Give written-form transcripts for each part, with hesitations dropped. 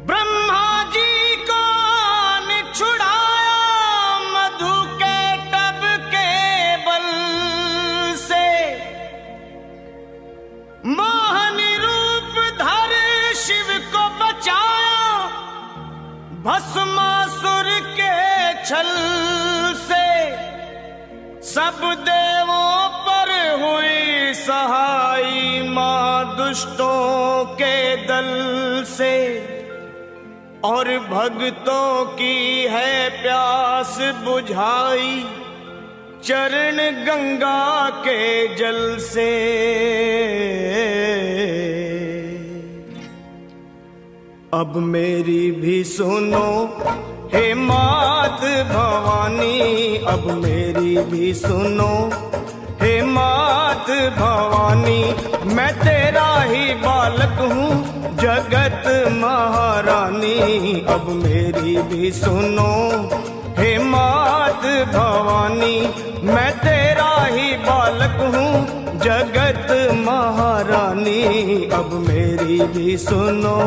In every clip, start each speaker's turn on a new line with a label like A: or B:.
A: ब्रह्मा जी को छुड़ाया मधु के टब के बल से, मोहनी रूप धर शिव को बचाया भस्मासुर के छल से। सब देवों पर हुई सहाई मां दुष्टों के दल से, और भक्तों की है प्यास बुझाई चरण गंगा के जल से। अब मेरी भी सुनो हे मात भवानी, अब मेरी भी सुनो हे मात भवानी। मैं तेरा ही बालक हूँ जगत महारानी, अब मेरी भी सुनो हे मात भवानी। मैं तेरा ही बालक हूँ जगत महारानी, अब मेरी भी सुनो।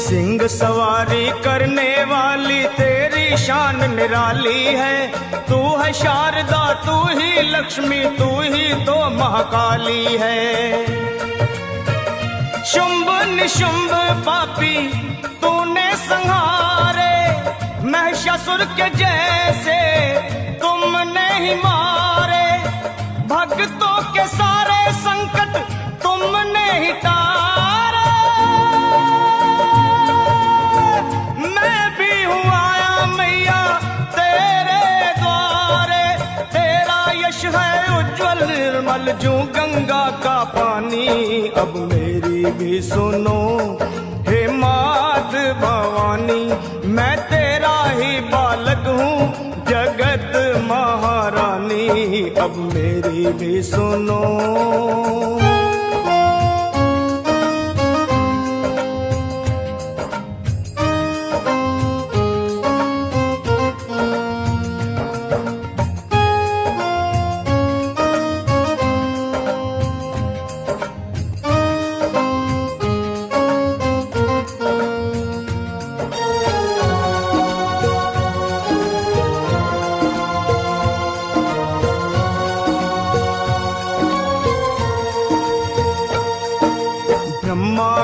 A: सिंह सवारी करने वाली तेरी शान निराली है। तू है शारदा, तू ही लक्ष्मी, तू ही तो महाकाली है। शुंभ निशुंभ पापी तूने संहारे, महिषासुर के जैसे तुमने ही मारे। भक्तों के सारे संकट तुमने ही तारे। मैं भी हूँ आया मैया तेरे द्वारे, तेरा यश है उज्जवल निर्मल जो गंगा का पानी। अब मेरी भी सुनो हे मात भवानी, मैं तेरा ही बालक हूँ जगत महारानी, अब मेरी भी सुनो।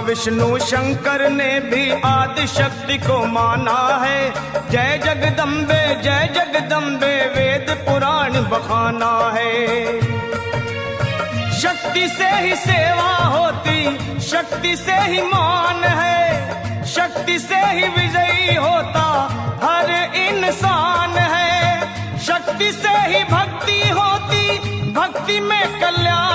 A: विष्णु शंकर ने भी आदि शक्ति को माना है। जय जगदम्बे वेद पुराण बखाना है। शक्ति से ही सेवा होती, शक्ति से ही मान है, शक्ति से ही विजयी होता हर इंसान है। शक्ति से ही भक्ति होती, भक्ति में कल्याण।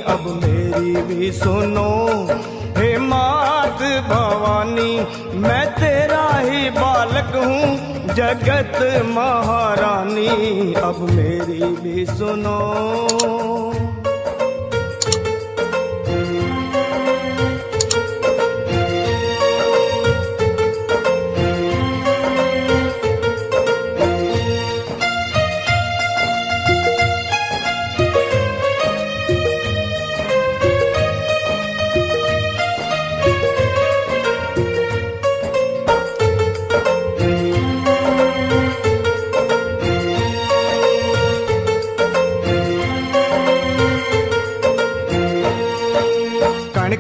A: अब मेरी भी सुनो हे मात भवानी, मैं तेरा ही बालक हूँ जगत महारानी, अब मेरी भी सुनो।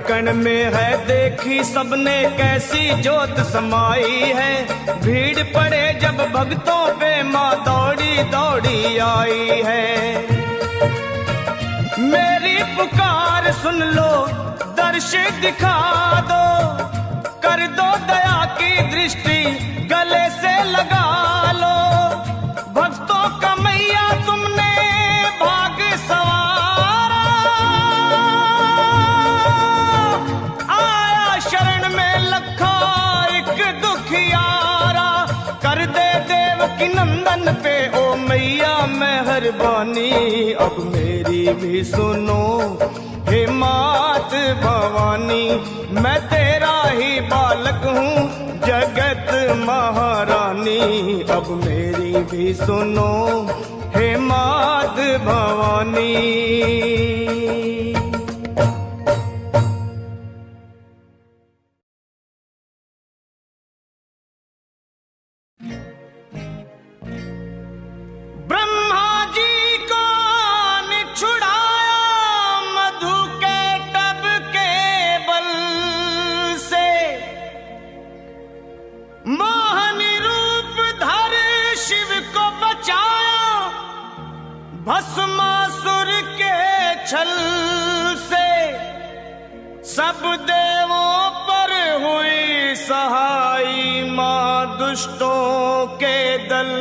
A: कण में है देखी सबने कैसी जोत समाई है। भीड़ पड़े जब भक्तों पे माँ दौड़ी दौड़ी आई है। मेरी पुकार सुन लो, दर्श दिखा दो, कर दो दया की दृष्टि, गले से लगा लो। भक्तों का मैया तुमने भाग सवारा, आया शरण में लखा एक दुखियारा। कर दे देवकी नंदन पे ओ मैया मेहरबानी, अब मेरी भी सुनो हे मात भवानी। मैं तेरा ही बालक हूँ जगत महारानी, अब मेरी भी सुनो हे मात भवानी। ब्रह्मा जी को छुड़ाया मधु के टब के बल से, मोहनी रूप धर शिव को बचाया भस्मासुर के छल से। सब देवों पर हुई सहाई मां दुष्टों के दल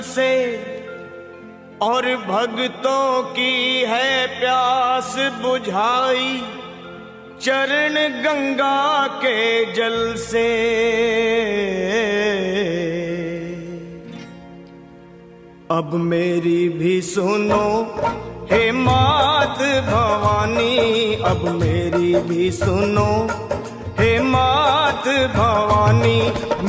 A: से, और भक्तों की है प्यास बुझाई चरण गंगा के जल से। अब मेरी भी सुनो हे मात भवानी, अब मेरी भी सुनो हे मात भवानी।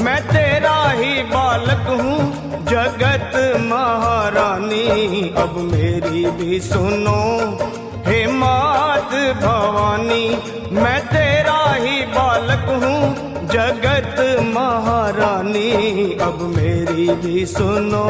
A: मैं तेरा ही बालक हूँ जगत महारानी, अब मेरी भी सुनो हे मात भवानी। मैं तेरा ही बालक हूँ जगत महारानी, अब मेरी भी सुनो।